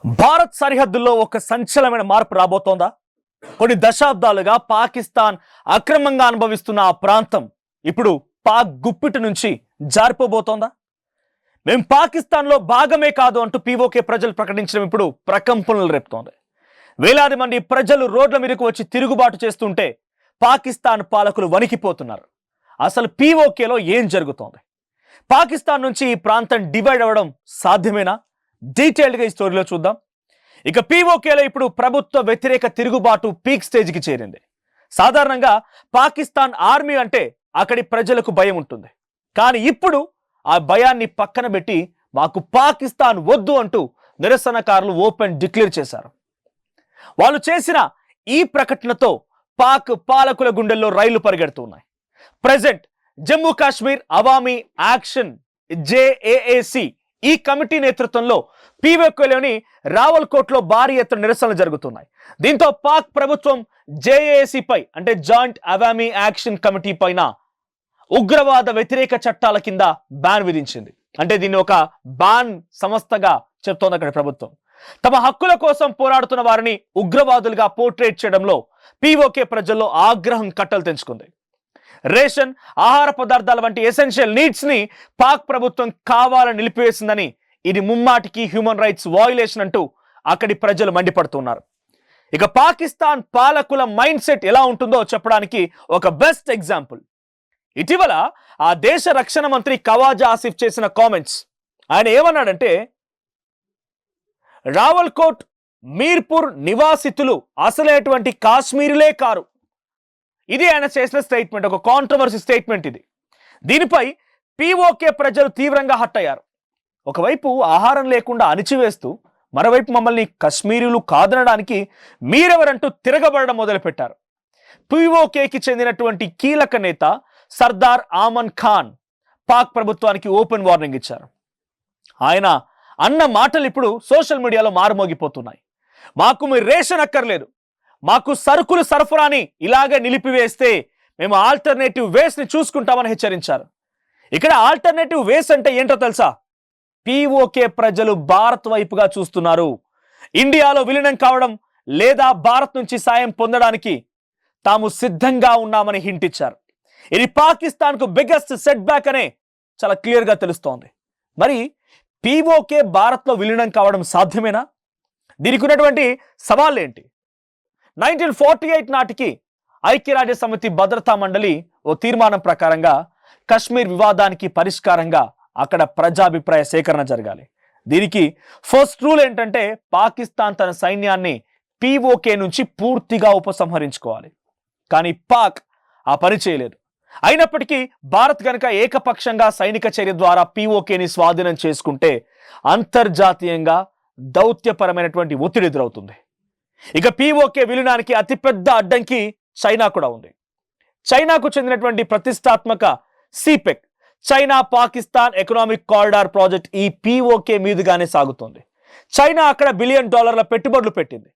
భారత్ సరిహద్దుల్లో ఒక సంచలనమైన మార్పు రాబోతోందా? కొన్ని దశాబ్దాలుగా పాకిస్తాన్ అక్రమంగా అనుభవిస్తున్న ఆ ప్రాంతం ఇప్పుడు పాక్ గుప్పిటి నుంచి జారిపోబోతోందా? మేము పాకిస్తాన్లో భాగమే కాదు అంటూ పీఓకే ప్రజలు ప్రకటించడం ఇప్పుడు ప్రకంపనలు రేపుతోంది. వేలాది మంది ప్రజలు రోడ్ల మీదకు వచ్చి తిరుగుబాటు చేస్తుంటే పాకిస్తాన్ పాలకులు వణికిపోతున్నారు. అసలు పీఓకేలో ఏం జరుగుతోంది? పాకిస్తాన్ నుంచి ఈ ప్రాంతం డివైడ్ అవ్వడం సాధ్యమేనా? డీటెయిల్డ్గా ఈ స్టోరీలో చూద్దాం. ఇక పీఓకేలో ఇప్పుడు ప్రభుత్వ వ్యతిరేక తిరుగుబాటు పీక్ స్టేజ్కి చేరింది. సాధారణంగా పాకిస్తాన్ ఆర్మీ అంటే అక్కడి ప్రజలకు భయం ఉంటుంది. కానీ ఇప్పుడు ఆ భయాన్ని పక్కన పెట్టి మాకు పాకిస్తాన్ వద్దు అంటూ నిరసనకారులు ఓపెన్ డిక్లేర్ చేశారు. వాళ్ళు చేసిన ఈ ప్రకటనతో పాక్ పాలకుల గుండెల్లో రైళ్లు పరిగెడుతున్నాయి. ప్రెజెంట్ జమ్మూ కాశ్మీర్ అవామీ యాక్షన్ జేఏఏసి ఈ కమిటీ నేతృత్వంలో పీఓకేలోని రావల్కోట్లో భారీ ఎత్తున నిరసనలు జరుగుతున్నాయి. దీంతో పాక్ ప్రభుత్వం జేఏఏసి పై అంటే జాయింట్ అవామీ యాక్షన్ కమిటీ పైన ఉగ్రవాద వ్యతిరేక చట్టాల కింద బ్యాన్ విధించింది. అంటే దీన్ని ఒక బ్యాన్ సంస్థగా చెప్తోంది అక్కడ ప్రభుత్వం. తమ హక్కుల కోసం పోరాడుతున్న వారిని ఉగ్రవాదులుగా పోర్ట్రేట్ చేయడంలో పీఓకే ప్రజల్లో ఆగ్రహం కట్టలు తెంచుకుంది. రేషన్, ఆహార పదార్థాల వంటి ఎసెన్షియల్ నీడ్స్ ని పాక్ ప్రభుత్వం కావాలని నిలిపివేసిందని, ఇది ముమ్మాటికి హ్యూమన్ రైట్స్ వయోలేషన్ అంటూ అక్కడి ప్రజలు మండిపడుతున్నారు. ఇక పాకిస్తాన్ పాలకుల మైండ్ సెట్ ఎలా ఉంటుందో చెప్పడానికి ఒక బెస్ట్ ఎగ్జాంపుల్ ఇటీవల ఆ దేశ రక్షణ మంత్రి ఖవాజా ఆసిఫ్ చేసిన కామెంట్స్. ఆయన ఏమన్నాడంటే, రావల్కోట్ మీర్పూర్ నివాసితులు అసలైనటువంటి కాశ్మీరులే కారు. ఇది ఆయన చేసిన స్టేట్మెంట్, ఒక కాంట్రవర్సీ స్టేట్మెంట్ ఇది. దీనిపై పీఓకే ప్రజలు తీవ్రంగా హట్ అయ్యారు. ఒకవైపు ఆహారం లేకుండా అణిచివేస్తూ మరోవైపు మమ్మల్ని కశ్మీరీలు కాదనడానికి మీరెవరంటూ తిరగబడడం మొదలుపెట్టారు. పీఓకేకి చెందినటువంటి కీలక నేత సర్దార్ ఆమన్ ఖాన్ పాక్ ప్రభుత్వానికి ఓపెన్ వార్నింగ్ ఇచ్చారు. ఆయన అన్న మాటలు ఇప్పుడు సోషల్ మీడియాలో మారుమోగిపోతున్నాయి. మాకు మీ రేషన్ అక్కర్లేదు, మాకు సరుకులు సరఫరాని ఇలాగే నిలిపివేస్తే మేము ఆల్టర్నేటివ్ వేస్ ని చూసుకుంటామని హెచ్చరించారు. ఇక్కడ ఆల్టర్నేటివ్ వేస్ అంటే ఏంటో తెలుసా? పీఓకే ప్రజలు భారత్ వైపుగా చూస్తున్నారు. ఇండియాలో విలీనం కావడం లేదా భారత్ నుంచి సాయం పొందడానికి తాము సిద్ధంగా ఉన్నామని హింట్ ఇచ్చారు. ఇది పాకిస్తాన్ కు బిగ్గెస్ట్ సెట్ బ్యాక్ అనే చాలా క్లియర్ గా తెలుస్తోంది. మరి పీఓకే భారత్ లో విలీనం కావడం సాధ్యమేనా? దీనికి ఉన్నటువంటి సవాళ్ళు ఏంటి? 1948 నాటికి ఐక్యరాజ్య సమితి భద్రతా మండలి ఓ తీర్మానం ప్రకారంగా కశ్మీర్ వివాదానికి పరిష్కారంగా అక్కడ ప్రజాభిప్రాయ సేకరణ జరగాలి. దీనికి ఫస్ట్ రూల్ ఏంటంటే పాకిస్తాన్ తన సైన్యాన్ని పీఓకే నుంచి పూర్తిగా ఉపసంహరించుకోవాలి. కానీ పాక్ ఆ పని చేయలేదు. అయినప్పటికీ భారత్ కనుక ఏకపక్షంగా సైనిక చర్య ద్వారా పీఓకేని స్వాధీనం చేసుకుంటే అంతర్జాతీయంగా దౌత్యపరమైనటువంటి ఒత్తిడి ఎదురవుతుంది. ఇక పీఓకే విలీనానికి అతిపెద్ద అడ్డంకి చైనా కూడా ఉంది. చైనాకు చెందినటువంటి ప్రతిష్టాత్మక సిపెక్ China Pakistan economic corridor project ఈ పీఓకే మీదుగానే సాగుతోంది. చైనా అక్కడ $1 బిలియన్ పెట్టుబడులు పెట్టింది.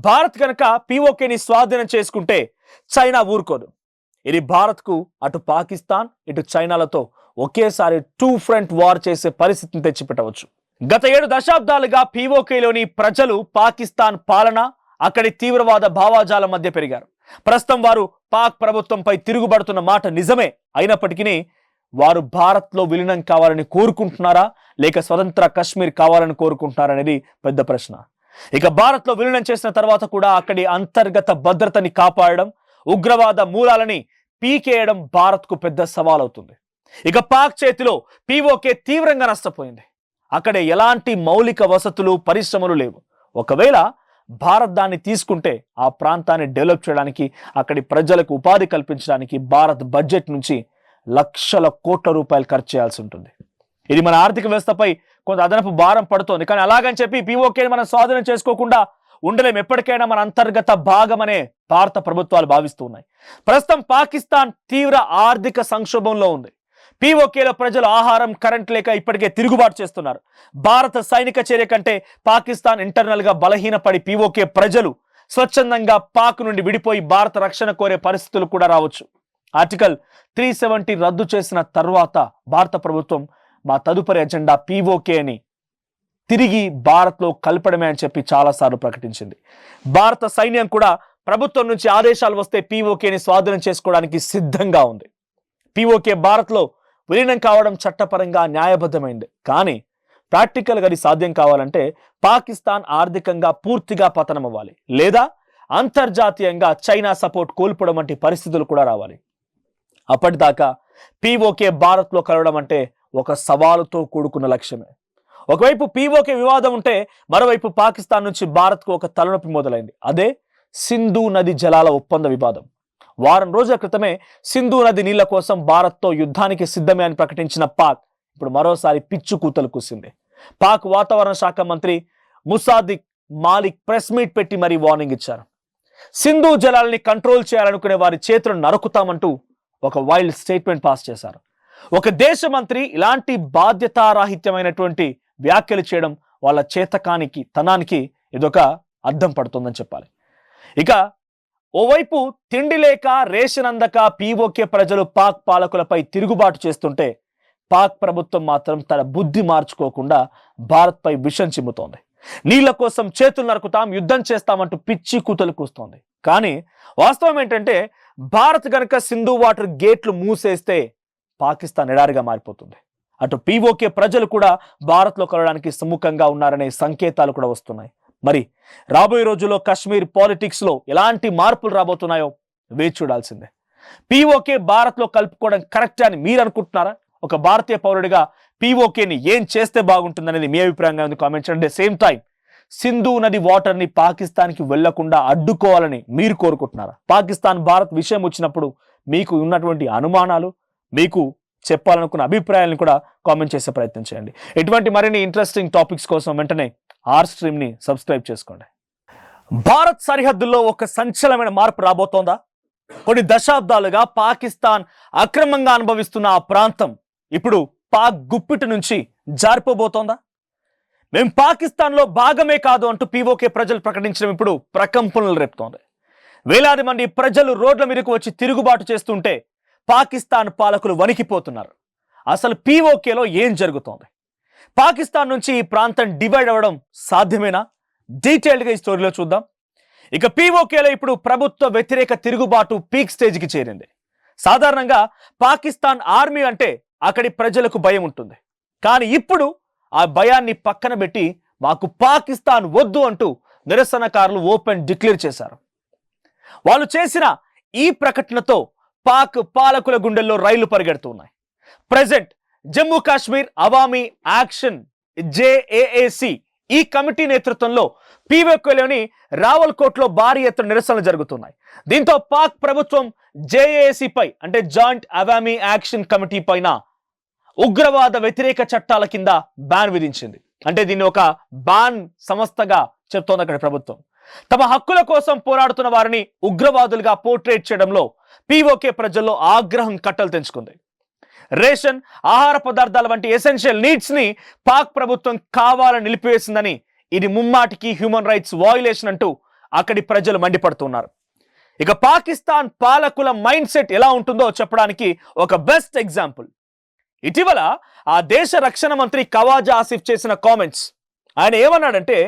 భారత్ కనుక పీఓకేని స్వాధీనం చేసుకుంటే చైనా ఊరుకోదు. ఇది భారత్కు అటు పాకిస్తాన్ ఇటు చైనాలతో ఒకేసారి 2 ఫ్రంట్ వార్ చేసే పరిస్థితిని తెచ్చిపెట్టవచ్చు. గత 7 దశాబ్దాలుగా పీఓకేలోని ప్రజలు పాకిస్తాన్ పాలన, అక్కడి తీవ్రవాద భావాజాల మధ్య పెరిగారు. ప్రస్తుతం వారు పాక్ ప్రభుత్వంపై తిరుగుబడుతున్న మాట నిజమే. అయినప్పటికీ వారు భారత్లో విలీనం కావాలని కోరుకుంటున్నారా లేక స్వతంత్ర కశ్మీర్ కావాలని కోరుకుంటున్నారా అనేది పెద్ద ప్రశ్న. ఇక భారత్లో విలీనం చేసిన తర్వాత కూడా అక్కడి అంతర్గత భద్రతని కాపాడడం, ఉగ్రవాద మూలాలని పీకేయడం భారత్కు పెద్ద సవాల్ అవుతుంది. ఇక పాక్ చేతిలో పీఓకే తీవ్రంగా నష్టపోయింది. అక్కడ ఎలాంటి మౌలిక వసతులు, పరిశ్రమలు లేవు. ఒకవేళ భారత్ దాన్ని తీసుకుంటే ఆ ప్రాంతాన్ని డెవలప్ చేయడానికి, అక్కడి ప్రజలకు ఉపాధి కల్పించడానికి భారత్ బడ్జెట్ నుంచి లక్షల కోట్ల రూపాయలు ఖర్చు చేయాల్సి ఉంటుంది. ఇది మన ఆర్థిక వ్యవస్థపై కొంత అదనపు భారం పడుతోంది. కానీ అలాగని చెప్పి పీఓకేని మనం స్వాధీనం చేసుకోకుండా ఉండలేం. ఎప్పటికైనా మన అంతర్గత భాగమనే భారత ప్రభుత్వాలు భావిస్తూ ఉన్నాయి. ప్రస్తుతం పాకిస్తాన్ తీవ్ర ఆర్థిక సంక్షోభంలో ఉంది. పీఓకేలో ప్రజలు ఆహారం, కరెంట్ లేక ఇప్పటికే తిరుగుబాటు చేస్తున్నారు. భారత సైనిక చర్య కంటే పాకిస్తాన్ ఇంటర్నల్ గా బలహీనపడి పీఓకే ప్రజలు స్వచ్ఛందంగా పాక్ నుండి విడిపోయి భారత రక్షణ కోరే పరిస్థితులు కూడా రావచ్చు. ఆర్టికల్ 370 రద్దు చేసిన తర్వాత భారత ప్రభుత్వం మా తదుపరి ఎజెండా పీఓకే అని తిరిగి భారత్లో కలపడమే అని చెప్పి చాలాసార్లు ప్రకటించింది. భారత సైన్యం కూడా ప్రభుత్వం నుంచి ఆదేశాలు వస్తే పీఓకేని స్వాధీనం చేసుకోవడానికి సిద్ధంగా ఉంది. పీఓకే భారత్లో విలీనం కావడం చట్టపరంగా న్యాయబద్ధమైంది. కానీ ప్రాక్టికల్గా అది సాధ్యం కావాలంటే పాకిస్తాన్ ఆర్థికంగా పూర్తిగా పతనం అవ్వాలి, లేదా అంతర్జాతీయంగా చైనా సపోర్ట్ కోల్పోవడం వంటి పరిస్థితులు కూడా రావాలి. అప్పటిదాకా పీఓకే భారత్లో కలవడం అంటే ఒక సవాలుతో కూడుకున్న లక్ష్యమే. ఒకవైపు పీఓకే వివాదం ఉంటే మరోవైపు పాకిస్తాన్ నుంచి భారత్కు ఒక తలనొప్పి మొదలైంది. అదే సింధు నది జలాల ఒప్పంద వివాదం. వారం రోజుల క్రితమే సింధు నది నీళ్ల కోసం భారత్తో యుద్ధానికి సిద్ధమే అని ప్రకటించిన పాక్ ఇప్పుడు మరోసారి పిచ్చు కూతలు కూసింది. పాక్ వాతావరణ శాఖ మంత్రి ముసాదిక్ మాలిక్ ప్రెస్ మీట్ పెట్టి మరీ వార్నింగ్ ఇచ్చారు. సింధు జలాలని కంట్రోల్ చేయాలనుకునే వారి చేతులను నరుకుతామంటూ ఒక వైల్డ్ స్టేట్మెంట్ పాస్ చేశారు. ఒక దేశ మంత్రి ఇలాంటి బాధ్యతారాహిత్యమైనటువంటి వ్యాఖ్యలు చేయడం వాళ్ళ చేతకానికి తనానికి ఇదొక అద్దం పడుతుందని చెప్పాలి. ఇక ఓవైపు తిండి లేక రేషన్ అందక పీఓకే ప్రజలు పాక్ పాలకులపై తిరుగుబాటు చేస్తుంటే పాక్ ప్రభుత్వం మాత్రం తన బుద్ధి మార్చుకోకుండా భారత్పై విషం చిమ్ముతోంది. నీళ్ల కోసం చేతులు నరుకుతాం, యుద్ధం చేస్తామంటూ పిచ్చి కూతలు కూస్తోంది. కానీ వాస్తవం ఏంటంటే భారత్ గనక సింధు వాటర్ గేట్లు మూసేస్తే పాకిస్తాన్ ఎడారిగా మారిపోతుంది. అటు పీఓకే ప్రజలు కూడా భారత్లో కలవడానికి సుముఖంగా ఉన్నారనే సంకేతాలు కూడా వస్తున్నాయి. మరి రాబోయే రోజుల్లో కశ్మీర్ పాలిటిక్స్ లో ఎలాంటి మార్పులు రాబోతున్నాయో వేచి చూడాల్సిందే. పీఓకే భారత్లో కలుపుకోవడం కరెక్ట్ అని మీరు అనుకుంటున్నారా? ఒక భారతీయ పౌరుడిగా పీఓకేని ఏం చేస్తే బాగుంటుందనేది మీ అభిప్రాయంగా ఉంది కామెంట్ చేయండి. సేమ్ టైం సింధు నది వాటర్ని పాకిస్తాన్కి వెళ్లకుండా అడ్డుకోవాలని మీరు కోరుకుంటున్నారా? పాకిస్తాన్ భారత్ విషయం వచ్చినప్పుడు మీకు ఉన్నటువంటి అనుమానాలు, మీకు చెప్పాలనుకున్న అభిప్రాయాలను కూడా కామెంట్ చేసే ప్రయత్నం చేయండి. ఇటువంటి మరిన్ని ఇంట్రెస్టింగ్ టాపిక్స్ కోసం వెంటనే ఆర్ స్ట్రీమ్ని సబ్స్క్రైబ్ చేసుకోండి. భారత్ సరిహద్దుల్లో ఒక సంచలనమైన మార్పు రాబోతోందా? కొన్ని దశాబ్దాలుగా పాకిస్తాన్ అక్రమంగా అనుభవిస్తున్న ఆ ప్రాంతం ఇప్పుడు పాక్ గుప్పిటి నుంచి జారిపోబోతోందా? మేము పాకిస్తాన్లో భాగమే కాదు అంటూ పీఓకే ప్రజలు ప్రకటించడం ఇప్పుడు ప్రకంపనలు రేపుతోంది. వేలాది మంది ప్రజలు రోడ్ల మీదకు వచ్చి తిరుగుబాటు చేస్తుంటే పాకిస్తాన్ పాలకులు వణికిపోతున్నారు. అసలు పీఓకేలో ఏం జరుగుతోంది? పాకిస్తాన్ నుంచి ఈ ప్రాంతం డివైడ్ అవ్వడం సాధ్యమేనా? డీటెయిల్డ్గా ఈ స్టోరీలో చూద్దాం. ఇక పీఓకేలో ఇప్పుడు ప్రభుత్వ వ్యతిరేక తిరుగుబాటు పీక్ స్టేజ్కి చేరింది. సాధారణంగా పాకిస్తాన్ ఆర్మీ అంటే అక్కడి ప్రజలకు భయం ఉంటుంది. కానీ ఇప్పుడు ఆ భయాన్ని పక్కన పెట్టి మాకు పాకిస్తాన్ వద్దు అంటూ నిరసనకారులు ఓపెన్ డిక్లేర్ చేశారు. వాళ్ళు చేసిన ఈ ప్రకటనతో పాక్ పాలకుల గుండెల్లో రైళ్లు పరిగెడుతున్నాయి. ప్రెజెంట్ జమ్మూ కాశ్మీర్ అవామీ యాక్షన్ జేఏఏసి ఈ కమిటీ నేతృత్వంలో పీఓకేలోని రావల్కోట్లో భారీ ఎత్తున నిరసనలు జరుగుతున్నాయి. దీంతో పాక్ ప్రభుత్వం జేఏఏసిపై అంటే జాయింట్ అవామీ యాక్షన్ కమిటీ పైన ఉగ్రవాద వ్యతిరేక చట్టాల కింద బ్యాన్ విధించింది. అంటే దీన్ని ఒక బ్యాన్ సంస్థగా చెప్తోంది అక్కడ ప్రభుత్వం. తమ హక్కుల కోసం పోరాడుతున్న వారిని ఉగ్రవాదులుగా పోర్ట్రేట్ చేయడంలో పీఓకే ప్రజల్లో ఆగ్రహం కట్టలు తెంచుకుంది. రేషన్, ఆహార పదార్థాల వంటి ఎసెన్షియల్ నీడ్స్ ని పాక్ ప్రభుత్వం కావాలని నిలిపివేసిందని, ఇది ముమ్మాటికి హ్యూమన్ రైట్స్ వయోలేషన్ అంటూ అక్కడి ప్రజలు మండిపడుతున్నారు. ఇక పాకిస్తాన్ పాలకుల మైండ్ సెట్ ఎలా ఉంటుందో చెప్పడానికి ఒక బెస్ట్ ఎగ్జాంపుల్ ఇటీవల ఆ దేశ రక్షణ మంత్రి ఖవాజా ఆసిఫ్ చేసిన కామెంట్స్. ఆయన ఏమన్నాడంటే,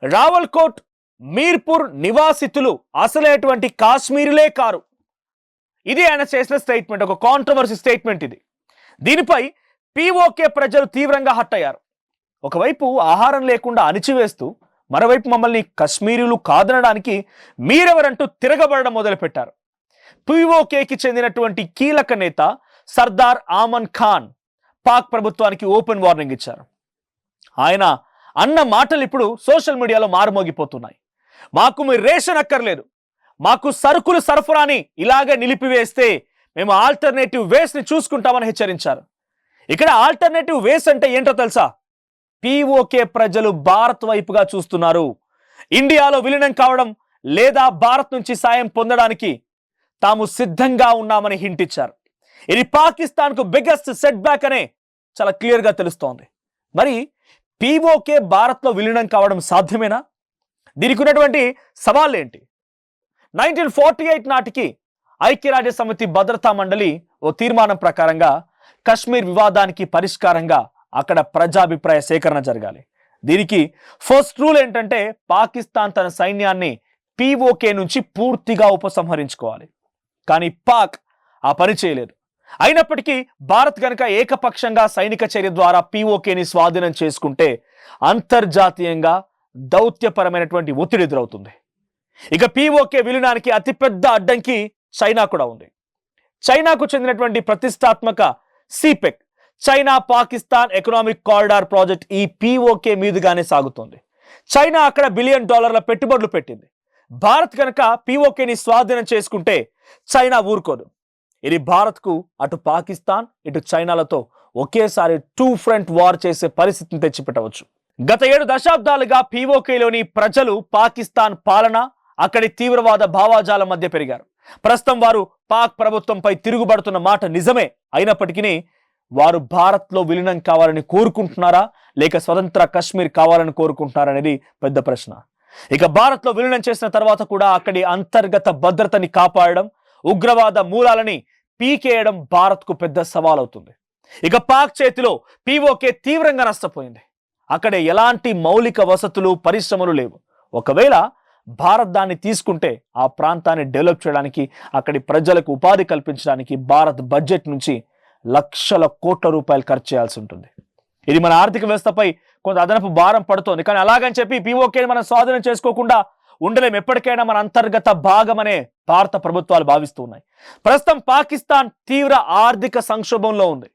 రావల్కోట్ మీర్పూర్ నివాసితులు అసలైనటువంటి కాశ్మీరులే కారు. ఇది ఆయన చేసిన స్టేట్మెంట్, ఒక కాంట్రవర్సీ స్టేట్మెంట్ ఇది. దీనిపై పీఓకే ప్రజలు తీవ్రంగా హట్ అయ్యారు. ఒకవైపు ఆహారం లేకుండా అణిచివేస్తూ మరోవైపు మమ్మల్ని కశ్మీరీలు కాదనడానికి మీరెవరంటూ తిరగబడడం మొదలుపెట్టారు. పీఓకేకి చెందినటువంటి కీలక నేత సర్దార్ ఆమన్ ఖాన్ పాక్ ప్రభుత్వానికి ఓపెన్ వార్నింగ్ ఇచ్చారు. ఆయన అన్న మాటలు ఇప్పుడు సోషల్ మీడియాలో మారుమోగిపోతున్నాయి. మాకు మీ రేషన్ అక్కర్లేదు, మాకు సరుకులు సరఫరాని ఇలాగే నిలిపివేస్తే మేము ఆల్టర్నేటివ్ వేస్ ని చూసుకుంటామని హెచ్చరించారు. ఇక్కడ ఆల్టర్నేటివ్ వేస్ అంటే ఏంటో తెలుసా? పీఓకే ప్రజలు భారత్ వైపుగా చూస్తున్నారు. ఇండియాలో విలీనం కావడం లేదా భారత్ నుంచి సాయం పొందడానికి తాము సిద్ధంగా ఉన్నామని హింట్ ఇచ్చారు. ఇది పాకిస్తాన్ కు బిగ్గెస్ట్ సెట్ బ్యాక్ అనే చాలా క్లియర్ గా తెలుస్తోంది. మరి పీఓకే భారత్ లో విలీనం కావడం సాధ్యమేనా? దీనికి ఉన్నటువంటి సవాళ్ళు ఏంటి? 1948 నాటికి ఐక్యరాజ్య సమితి భద్రతా మండలి ఓ తీర్మానం ప్రకారంగా కశ్మీర్ వివాదానికి పరిష్కారంగా అక్కడ ప్రజాభిప్రాయ సేకరణ జరగాలి. దీనికి ఫస్ట్ రూల్ ఏంటంటే పాకిస్తాన్ తన సైన్యాన్ని పీఓకే నుంచి పూర్తిగా ఉపసంహరించుకోవాలి. కానీ పాక్ ఆ పని చేయలేదు. అయినప్పటికీ భారత్ గనక ఏకపక్షంగా సైనిక చర్య ద్వారా పీఓకేని స్వాధీనం చేసుకుంటే అంతర్జాతీయంగా దౌత్యపరమైనటువంటి ఒత్తిడి ఎదురవుతుంది. ఇక పీఓకే విలీనానికి అతిపెద్ద అడ్డంకి చైనా కూడా ఉంది. చైనాకు చెందినటువంటి ప్రతిష్టాత్మక సిపెక్ China Pakistan economic corridor project ఈ పీఓకే మీదుగానే సాగుతోంది. చైనా అక్కడ $1 బిలియన్ పెట్టుబడులు పెట్టింది. భారత్ కనుక పీఓకేని స్వాధీనం చేసుకుంటే చైనా ఊరుకోదు. ఇది భారత్కు అటు పాకిస్తాన్ ఇటు చైనాలతో ఒకేసారి 2 ఫ్రంట్ వార్ చేసే పరిస్థితిని తెచ్చిపెట్టవచ్చు. గత 7 దశాబ్దాలుగా పీఓకేలోని ప్రజలు పాకిస్తాన్ పాలన అక్కడి తీవ్రవాద భావాజాల మధ్య పెరిగారు. ప్రస్తుతం వారు పాక్ ప్రభుత్వంపై తిరుగుబడుతున్న మాట నిజమే. అయినప్పటికీ వారు భారత్లో విలీనం కావాలని కోరుకుంటున్నారా లేక స్వతంత్ర కశ్మీర్ కావాలని కోరుకుంటున్నారా అనేది పెద్ద ప్రశ్న. ఇక భారత్లో విలీనం చేసిన తర్వాత కూడా అక్కడి అంతర్గత భద్రతని కాపాడడం, ఉగ్రవాద మూలాలని పీకేయడం భారత్కు పెద్ద సవాల్ అవుతుంది. ఇక పాక్ చేతిలో పీఓకే తీవ్రంగా నష్టపోయింది. అక్కడ ఎలాంటి మౌలిక వసతులు పరిశ్రమలు లేవు. ఒకవేళ భారత్ దాన్ని తీసుకుంటే ఆ ప్రాంతాన్ని డెవలప్ చేయడానికి అక్కడి ప్రజలకు ఉపాధి కల్పించడానికి భారత్ బడ్జెట్ నుంచి లక్షల కోట్ల రూపాయలు ఖర్చు చేయాల్సి ఉంటుంది. ఇది మన ఆర్థిక వ్యవస్థపై కొంత అదనపు భారం పడుతోంది. కానీ అలాగని చెప్పి పీఓకేని మనం స్వాధీనం చేసుకోకుండా ఉండలేం. ఎప్పటికైనా మన అంతర్గత భాగమనే భారత ప్రభుత్వాలు భావిస్తూ ఉన్నాయి. ప్రస్తుతం పాకిస్తాన్ తీవ్ర ఆర్థిక సంక్షోభంలో ఉంది.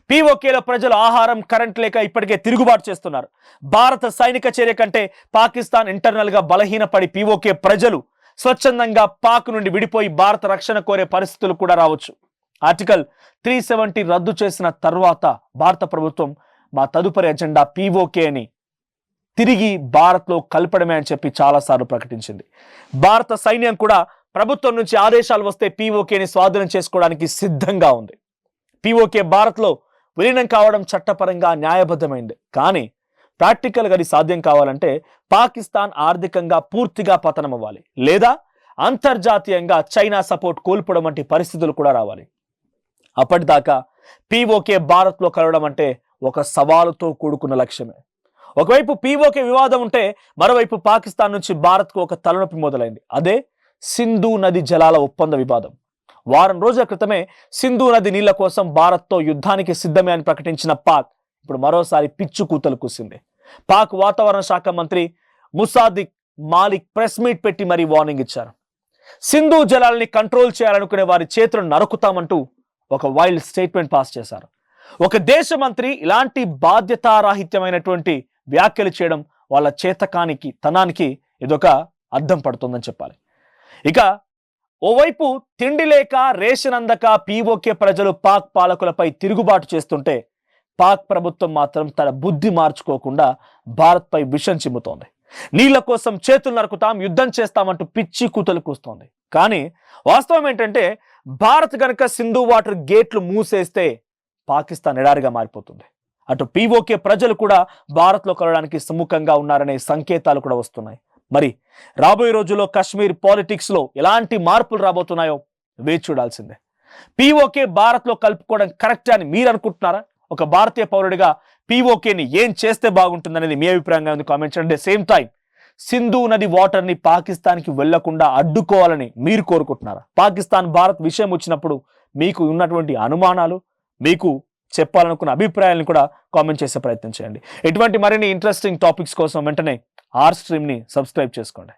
పీఓకేలో ప్రజలు ఆహారం, కరెంట్ లేక ఇప్పటికే తిరుగుబాటు చేస్తున్నారు. భారత సైనిక చర్య కంటే పాకిస్తాన్ ఇంటర్నల్ గా బలహీనపడి పీఓకే ప్రజలు స్వచ్ఛందంగా పాక్ నుండి విడిపోయి భారత రక్షణ కోరే పరిస్థితులు కూడా రావచ్చు. ఆర్టికల్ 370 రద్దు చేసిన తర్వాత భారత ప్రభుత్వం మా తదుపరి ఎజెండా పీఓకే అని తిరిగి భారత్లో కలపడమే అని చెప్పి చాలాసార్లు ప్రకటించింది. భారత సైన్యం కూడా ప్రభుత్వం నుంచి ఆదేశాలు వస్తే పీఓకేని స్వాధీనం చేసుకోవడానికి సిద్ధంగా ఉంది. పీఓకే భారత్లో విలీనం కావడం చట్టపరంగా న్యాయబద్ధమైంది. కానీ ప్రాక్టికల్గా అది సాధ్యం కావాలంటే పాకిస్తాన్ ఆర్థికంగా పూర్తిగా పతనం అవ్వాలి, లేదా అంతర్జాతీయంగా చైనా సపోర్ట్ కోల్పోవడం వంటి పరిస్థితులు కూడా రావాలి. అప్పటిదాకా పీఓకే భారత్లో కలవడం అంటే ఒక సవాలుతో కూడుకున్న లక్ష్యమే. ఒకవైపు పీఓకే వివాదం ఉంటే మరోవైపు పాకిస్తాన్ నుంచి భారత్కు ఒక తలనొప్పి మొదలైంది. అదే సింధు నది జలాల ఒప్పంద వివాదం. వారం రోజుల క్రితమే సింధు నది నీళ్ల కోసం భారత్తో యుద్ధానికి సిద్ధమే అని ప్రకటించిన పాక్ ఇప్పుడు మరోసారి పిచ్చు కూతలు కూసింది. పాక్ వాతావరణ శాఖ మంత్రి ముసాదిక్ మాలిక్ ప్రెస్ మీట్ పెట్టి మరీ వార్నింగ్ ఇచ్చారు. సింధు జలాలని కంట్రోల్ చేయాలనుకునే వారి చేతులను నరుకుతామంటూ ఒక వైల్డ్ స్టేట్మెంట్ పాస్ చేశారు. ఒక దేశ మంత్రి ఇలాంటి బాధ్యతారాహిత్యమైనటువంటి వ్యాఖ్యలు చేయడం వాళ్ళ చేతకానికి తనానికి ఇదొక అద్దం పడుతుందని చెప్పాలి. ఇక ఓవైపు తిండి లేక రేషన్ అందక పీఓకే ప్రజలు పాక్ పాలకులపై తిరుగుబాటు చేస్తుంటే పాక్ ప్రభుత్వం మాత్రం తన బుద్ధి మార్చుకోకుండా భారత్పై విషం చిమ్ముతోంది. నీళ్ల కోసం చేతులు నరుకుతాం, యుద్ధం చేస్తామంటూ పిచ్చి కూతలు కూస్తోంది. కానీ వాస్తవం ఏంటంటే భారత్ గనక సింధు వాటర్ గేట్లు మూసేస్తే పాకిస్తాన్ ఎడారిగా మారిపోతుంది. అటు పీఓకే ప్రజలు కూడా భారత్లో కలవడానికి సుముఖంగా ఉన్నారనే సంకేతాలు కూడా వస్తున్నాయి. మరి రాబోయే రోజుల్లో కశ్మీర్ పాలిటిక్స్ లో ఎలాంటి మార్పులు రాబోతున్నాయో వేచి చూడాల్సిందే. పీఓకే భారత్లో కలుపుకోవడం కరెక్ట్ అని మీరు అనుకుంటున్నారా? ఒక భారతీయ పౌరుడిగా పీఓకేని ఏం చేస్తే బాగుంటుందనేది మీ అభిప్రాయంగా ఉంది కామెంట్ చేయండి. సేమ్ టైం సింధు నది వాటర్ ని పాకిస్తాన్కి వెళ్లకుండా అడ్డుకోవాలని మీరు కోరుకుంటున్నారా? పాకిస్తాన్ భారత్ విషయం వచ్చినప్పుడు మీకు ఉన్నటువంటి అనుమానాలు, మీకు చెప్పాలనుకున్న అభిప్రాయాలను కూడా కామెంట్ చేసే ప్రయత్నం చేయండి. ఇటువంటి మరిన్ని ఇంట్రెస్టింగ్ టాపిక్స్ కోసం వెంటనే ఆర్ స్ట్రీమ్ ని సబ్స్క్రైబ్ చేసుకోండి.